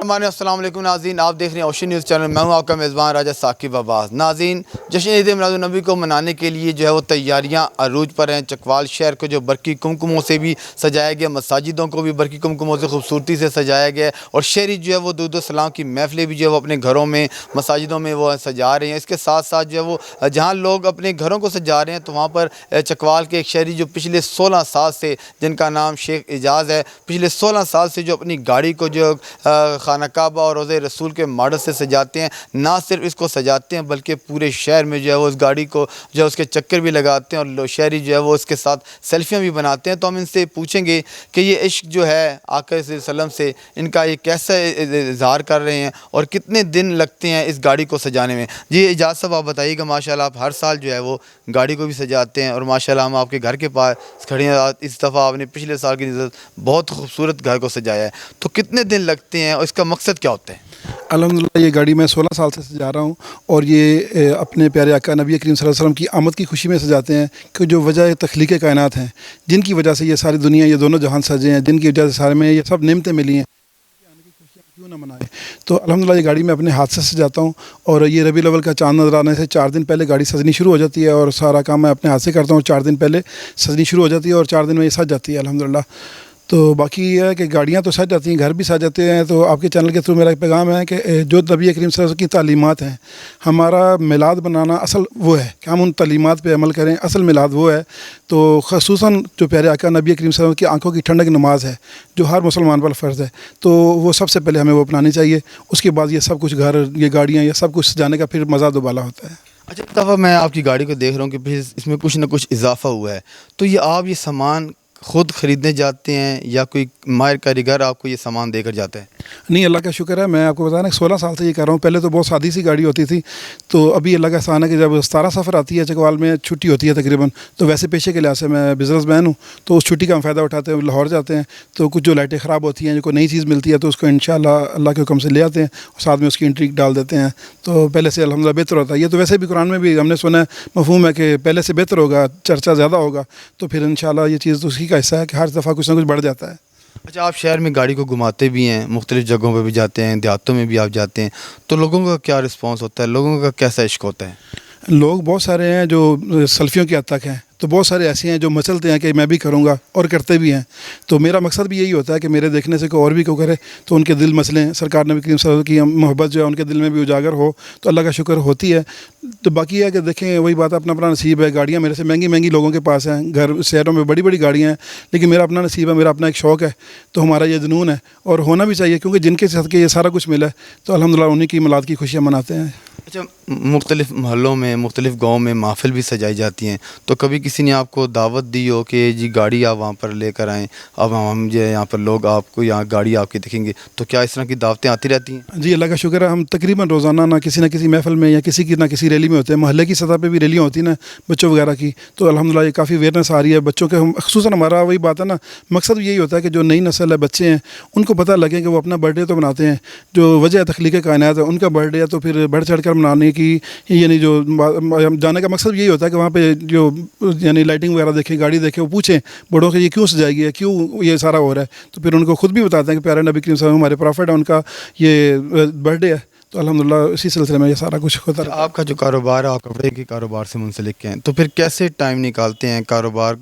ہمارے السلام علیکم ناظرین، آپ دیکھ رہے ہیں اوشین نیوز چینل۔ میں ہوں آپ کا میزبان راجہ ثاقب عباس۔ ناظرین، جشن عید میلاد النبی کو منانے کے لیے جو ہے وہ تیاریاں عروج پر ہیں۔ چکوال شہر کو جو برقی کمکموں سے بھی سجایا گیا، مساجدوں کو بھی برقی کمکموں سے خوبصورتی سے سجایا گیا ہے، اور شہری جو ہے وہ درود و سلام کی محفلیں بھی جو ہے وہ اپنے گھروں میں، مساجدوں میں وہ سجا رہے ہیں۔ اس کے ساتھ ساتھ جو ہے وہ جہاں لوگ اپنے گھروں کو سجا رہے ہیں تو وہاں پر چکوال کے ایک شہری جو پچھلے 16 سال سے، جن کا نام شیخ اعجاز ہے، پچھلے 16 سال سے جو اپنی گاڑی کو جو خانہ کعبہ اور روضہ رسول کے ماڈل سے سجاتے ہیں، نہ صرف اس کو سجاتے ہیں بلکہ پورے شہر میں جو ہے وہ اس گاڑی کو جو ہے اس کے چکر بھی لگاتے ہیں، اور شہری جو ہے وہ اس کے ساتھ سیلفیاں بھی بناتے ہیں۔ تو ہم ان سے پوچھیں گے کہ یہ عشق جو ہے آقا صلی اللہ علیہ وسلم سے، ان کا یہ کیسا اظہار کر رہے ہیں اور کتنے دن لگتے ہیں اس گاڑی کو سجانے میں۔ جی اعجاز صاحب، آپ بتائیے گا، ماشاءاللہ آپ ہر سال جو ہے وہ گاڑی کو بھی سجاتے ہیں، اور ماشاءاللہ ہم آپ کے گھر کے پاس کھڑے ہیں، اس دفعہ آپ نے پچھلے سال کی نسبت بہت خوبصورت گھر کو سجایا ہے، تو کتنے دن لگتے ہیں اور اس کا مقصد کیا ہوتا ہے؟ الحمدللہ یہ گاڑی میں 16 سال سے سجا رہا ہوں، اور یہ اپنے پیارے آقا نبی کریم صلی اللہ علیہ وسلم کی آمد کی خوشی میں سجاتے ہیں، کہ جو وجہ تخلیق کائنات ہیں، جن کی وجہ سے یہ ساری دنیا، یہ دونوں جہان سجے ہیں، جن کی وجہ سے سارے میں یہ سب نعمتیں ملی ہیں، کیوں نہ منائے۔ تو الحمدللہ یہ گاڑی میں اپنے ہاتھ سے سجاتا ہوں، اور یہ ربیع الاول کا چاند نظر آنے سے 4 دن پہلے گاڑی سجنی شروع ہو جاتی ہے، اور سارا کام میں اپنے ہاتھ سے کرتا ہوں۔ 4 دن پہلے سجنی شروع ہو جاتی ہے اور 4 دن میں یہ سج جاتی ہے الحمدللہ۔ تو باقی یہ ہے کہ گاڑیاں تو سج جاتی ہیں، گھر بھی سج جاتے ہیں۔ تو آپ کے چینل کے تھرو میرا ایک پیغام ہے کہ جو نبی کریم صلی اللہ علیہ وسلم کی تعلیمات ہیں، ہمارا میلاد بنانا اصل وہ ہے کہ ہم ان تعلیمات پہ عمل کریں، اصل میلاد وہ ہے۔ تو خصوصاً جو پیارے آقا نبی کریم صلی اللہ علیہ وسلم کی آنکھوں کی ٹھنڈک نماز ہے، جو ہر مسلمان پر فرض ہے، تو وہ سب سے پہلے ہمیں وہ اپنانی چاہیے۔ اس کے بعد یہ سب کچھ گھر، یہ گاڑیاں، یہ سب کچھ سجانے کا پھر مزہ دوبالا ہوتا ہے۔ اچھا، اس دفعہ میں آپ کی گاڑی کو دیکھ رہا ہوں کہ پھر اس میں کچھ نہ کچھ اضافہ ہوا ہے، تو یہ آپ یہ سامان خود خریدنے جاتے ہیں یا کوئی ماہر کاریگر آپ کو یہ سامان دے کر جاتا ہے؟ نہیں، اللہ کا شکر ہے، میں آپ کو بتا رہا 16 سال سے یہ کر رہا ہوں۔ پہلے تو بہت سادی سی گاڑی ہوتی تھی، تو ابھی اللہ کا احسان ہے کہ جب 17 سفر آتی ہے چکوال میں، چھٹی ہوتی ہے تقریباً، تو ویسے پیشے کے لحاظ سے میں بزنس مین ہوں، تو اس چھٹی کا ہم فائدہ اٹھاتے ہیں، لاہور جاتے ہیں، تو کچھ جو لائٹیں خراب ہوتی ہیں، جو کوئی نئی چیز ملتی ہے، تو اس کو انشاءاللہ اللہ کے حکم سے لے آتے ہیں، اور ساتھ میں اس کی انٹری ڈال دیتے ہیں، تو پہلے سے الحمدللہ بہتر ہوتا ہے۔ یہ تو ویسے بھی قرآن میں بھی ہم نے سنا ہے، مفہوم ہے کہ پہلے سے بہتر ہوگا، چرچا زیادہ ہوگا، تو پھر انشاءاللہ یہ چیز اسی کا حصہ ہے کہ ہر دفعہ کچھ نہ کچھ بڑھ جاتا ہے۔ اچھا، آپ شہر میں گاڑی کو گھماتے بھی ہیں، مختلف جگہوں پہ بھی جاتے ہیں، دیہاتوں میں بھی آپ جاتے ہیں، تو لوگوں کا کیا رسپانس ہوتا ہے؟ لوگوں کا کیسا عشق ہوتا ہے؟ لوگ بہت سارے ہیں جو سیلفیوں کی حد تک ہیں، تو بہت سارے ایسے ہیں جو مچلتے ہیں کہ میں بھی کروں گا، اور کرتے بھی ہیں۔ تو میرا مقصد بھی یہی ہوتا ہے کہ میرے دیکھنے سے کوئی اور بھی کوئی کرے، تو ان کے دل مسلیں، سرکار نبی کریم صلی اللہ علیہ وسلم کی محبت جو ہے ان کے دل میں بھی اجاگر ہو، تو اللہ کا شکر ہوتی ہے۔ تو باقی یہ ہے کہ دیکھیں، وہی بات ہے، اپنا اپنا نصیب ہے۔ گاڑیاں میرے سے مہنگی مہنگی لوگوں کے پاس ہیں، گھر شہروں میں بڑی بڑی گاڑیاں ہیں، لیکن میرا اپنا نصیب ہے، میرا اپنا ایک شوق ہے، تو ہمارا یہ جنون ہے، اور ہونا بھی چاہیے، کیونکہ جن کے صدقے یہ سارا کچھ ملا ہے، تو الحمدللہ انہیں کی میلاد کی خوشیاں مناتے ہیں۔ اچھا، مختلف محلوں میں، مختلف گاؤں میں محفل بھی سجائی جاتی ہیں، تو کبھی کسی نے آپ کو دعوت دی ہو کہ جی گاڑی آپ وہاں پر لے کر آئیں، اب ہم جو ہے یہاں پر لوگ آپ کو یہاں گاڑی آپ کی دیکھیں گے، تو کیا اس طرح کی دعوتیں آتی رہتی ہیں؟ جی اللہ کا شکر ہے، ہم تقریباً روزانہ نہ کسی محفل میں یا کسی کی نہ کسی ریلی میں ہوتے ہیں۔ محلے کی سطح پہ بھی ریلیاں ہوتی ہیں نا بچوں وغیرہ کی، تو الحمدللہ یہ کافی اویئرنیس آ رہی ہے بچوں کے۔ خصوصاً ہمارا وہی بات ہے نا، مقصد یہی ہوتا ہے کہ جو نئی نسل ہے، بچے ہیں، ان کو پتہ لگے کہ وہ اپنا برتھ ڈے تو مناتے ہیں، جو وجہ تخلیق کائنات ہے ان کا برتھ ڈے ہے، تو پھر بڑھ چڑھ کر منانے کی، یعنی جو جانے کا مقصد یہی ہوتا ہے کہ وہاں پہ جو یعنی لائٹنگ وغیرہ دیکھیں، گاڑی دیکھیں، وہ پوچھیں بڑوں کہ یہ کیوں سجائی گئی ہے، کیوں یہ سارا ہو رہا ہے، تو پھر ان کو خود بھی بتاتے ہیں کہ پیارے نبی کریم صلی اللہ علیہ وسلم ہمارے پرافٹ ہیں، ان کا یہ برتھ ڈے ہے، تو الحمدللہ اسی سلسلے میں یہ سارا کچھ ہوتا ہے۔ آپ کا جو کاروبار ہے، آپ کپڑے کے کاروبار سے منسلک ہیں، تو پھر کیسے ٹائم نکالتے ہیں؟ کاروبار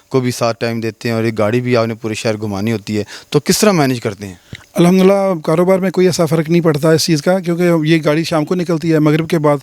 کو بھی ساتھ ٹائم دیتے ہیں، اور ایک گاڑی بھی آپ نے پورے شہر گھمانی ہوتی ہے، تو کس طرح مینیج کرتے ہیں؟ الحمدللہ کاروبار میں کوئی ایسا فرق نہیں پڑتا اس چیز کا، کیونکہ یہ گاڑی شام کو نکلتی ہے مغرب کے بعد،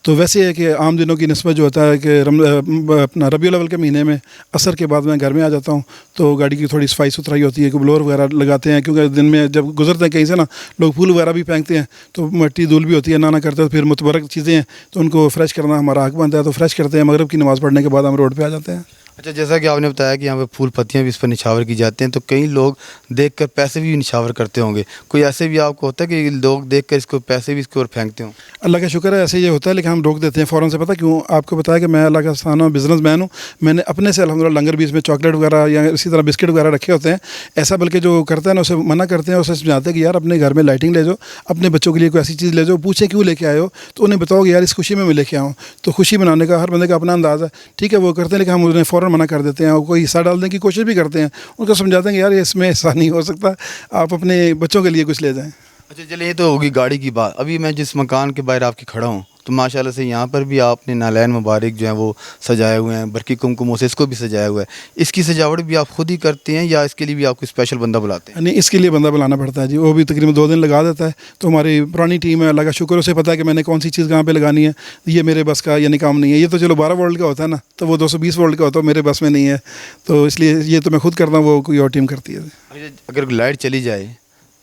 تو ویسے ہے کہ عام دنوں کی نسبت جو ہوتا ہے کہ اپنا ربیع الاول کے مہینے میں عصر کے بعد میں گھر میں آ جاتا ہوں، تو گاڑی کی تھوڑی صفائی ستھرائی ہوتی ہے کہ بلور وغیرہ لگاتے ہیں، کیونکہ دن میں جب گزرتے ہیں کہیں سے نا لوگ پھول وغیرہ بھی پھینکتے ہیں، تو مٹی دھول بھی ہوتی ہے، نہ کرتے تو پھر متبرک چیزیں ہیں، تو ان کو فریش کرنا ہمارا حق بنتا ہے، تو فریش کرتے ہیں، مغرب کی نماز پڑھنے کے بعد ہم روڈ پہ آ جاتے ہیں۔ اچھا، جیسا کہ آپ نے بتایا کہ یہاں پہ پھول پتیاں بھی اس پر نچھاور کی جاتے ہیں، تو کئی لوگ دیکھ کر پیسے بھی نچھاور کرتے ہوں گے، کوئی ایسے بھی آپ کو ہوتا ہے کہ لوگ دیکھ کر اس کو پیسے بھی اس کے اوپر پھینکتے ہوں؟ اللہ کا شکر ہے ایسے یہ ہوتا ہے، لیکن ہم روک دیتے ہیں فوراً سے۔ پتہ کیوں؟ آپ کو بتایا کہ میں اللہ کا احسان ہوں، بزنس مین ہوں، میں نے اپنے سے الحمدللہ لنگر بھی اس میں چاکلیٹ وغیرہ یا اسی طرح بسکٹ وغیرہ رکھے ہوتے ہیں، ایسا بلکہ جو کرتا ہے نا اسے منع کرتے ہیں، اسے سمجھاتے ہیں کہ یار اپنے گھر میں لائٹنگ لے جاؤ، اپنے بچوں کے لیے کوئی ایسی چیز لے جاؤ، پوچھیں کیوں لے کے آئے ہو، تو انہیں بتاؤ کہ یار اس خوشی میں لے کے آؤں، تو خوشی منانے کا ہر بندے کا اپنا انداز ہے، ٹھیک ہے وہ کرتے ہیں، لیکن ہم انہیں فوراً منع کر دیتے ہیں، اور کوئی حصہ ڈالنے کی کوشش بھی کرتے ہیں، ان کو سمجھاتے ہیں کہ یار اس میں ایسا نہیں ہو سکتا، آپ اپنے بچوں کے لیے کچھ لے جائیں۔ اچھا چلیں یہ تو ہوگی گاڑی کی بات. ابھی میں جس مکان کے باہر آپ کے کھڑا ہوں تو ماشاءاللہ سے یہاں پر بھی آپ نے نالین مبارک جو ہیں وہ سجائے ہوئے ہیں, برقی کمکموں سے اس کو بھی سجایا ہوا ہے. اس کی سجاوٹ بھی آپ خود ہی کرتے ہیں یا اس کے لیے بھی آپ کو اسپیشل بندہ بلاتے ہیں؟ نہیں, اس کے لیے بندہ بلانا پڑتا ہے جی. وہ بھی تقریباً 2 دن لگا دیتا ہے. تو ہماری پرانی ٹیم ہے, اللہ کا شکر, اسے پتہ ہے کہ میں نے کون سی چیز کہاں پہ لگانی ہے. یہ میرے بس کا یعنی کام نہیں ہے. یہ تو چلو 12 وولٹ کا ہوتا ہے نا, تو وہ 220 وولٹ کا ہوتا ہے, میرے بس میں نہیں ہے. تو اس لیے یہ تو میں خود کرتا ہوں, وہ کوئی اور ٹیم کرتی ہے. اچھا, اگر لائٹ چلی جائے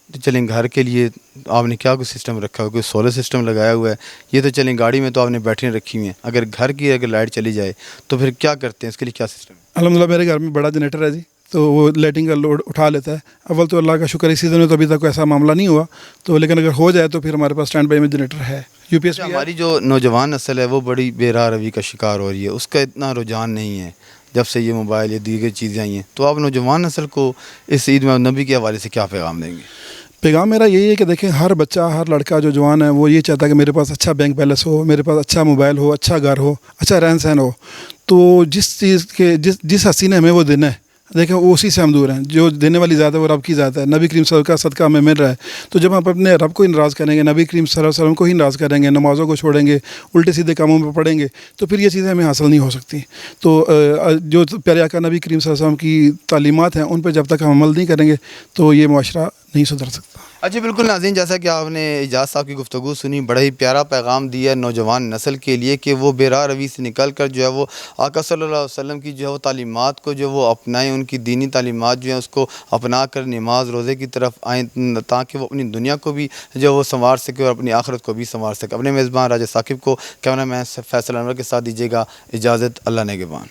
تو چلیں گھر کے لیے آپ نے کیا کوئی سسٹم رکھا ہوا, کوئی سولر سسٹم لگایا ہوا ہے؟ یہ تو چلیں گاڑی میں تو آپ نے بیٹریاں رکھی ہوئی ہیں, اگر گھر کی اگر لائٹ چلی جائے تو پھر کیا کرتے ہیں, اس کے لیے کیا سسٹم ہے؟ الحمدللہ میرے گھر میں بڑا جنریٹر ہے جی, تو وہ لائٹنگ کا لوڈ اٹھا لیتا ہے. اول تو اللہ کا شکر اسی دن میں تو ابھی تک ایسا معاملہ نہیں ہوا, تو لیکن اگر ہو جائے تو پھر ہمارے پاس اسٹینڈ بائی میں جنریٹر ہے. یو پی ایس بھی ہے. ہماری جو نوجوان نسل ہے وہ بڑی بے راہ روی کا شکار ہو رہی ہے, اس کا اتنا رجحان نہیں ہے جب سے یہ موبائل یا دیگر چیزیں آئی ہیں. تو آپ نوجوان نسل کو اس عید میلاد النبی کے حوالے سے کیا پیغام دیں گے؟ پیغام میرا یہی ہے کہ دیکھیں, ہر بچہ, ہر لڑکا جو جوان ہے وہ یہ چاہتا ہے کہ میرے پاس اچھا بینک بیلنس ہو, میرے پاس اچھا موبائل ہو, اچھا گھر ہو, اچھا رہن سہن ہو. تو جس چیز کے جس حسین نے ہمیں وہ دینا ہے, دیکھیں وہ اسی سے ہم دور ہیں. جو دینے والی ذات ہے وہ رب کی ذات ہے. نبی کریم صلی اللہ علیہ وسلم کا صدقہ ہمیں مل رہا ہے. تو جب ہم اپنے رب کو ہی ناراض کریں گے, نبی کریم صلی اللہ علیہ وسلم کو ہی ناراض کریں گے, نمازوں کو چھوڑیں گے, الٹے سیدھے کاموں میں پڑیں گے, تو پھر یہ چیزیں ہمیں حاصل نہیں ہو سکتی. تو جو پیارے آقا نبی کریم صلی اللہ علیہ وسلم کی تعلیمات ہیں ان پہ جب تک ہم عمل نہیں کریں گے تو یہ معاشرہ نہیں سدھر سکتا. اچھا بالکل ناظرین, جیسا کہ آپ نے اعجاز صاحب کی گفتگو سنی, بڑا ہی پیارا پیغام دیا ہے نوجوان نسل کے لیے کہ وہ بے راہ روی سے نکل کر جو ہے وہ آقا صلی اللہ علیہ وسلم کی جو ہے وہ تعلیمات کو جو وہ اپنائیں, ان کی دینی تعلیمات جو ہیں اس کو اپنا کر نماز روزے کی طرف آئیں, تاکہ وہ اپنی دنیا کو بھی جو وہ سنوار سکے اور اپنی آخرت کو بھی سنوار سکے. اپنے میزبان راجہ ثاقب کو کیمرہ مین فیصل انور کے ساتھ دیجیے گا اجازت. اللہ نگہبان.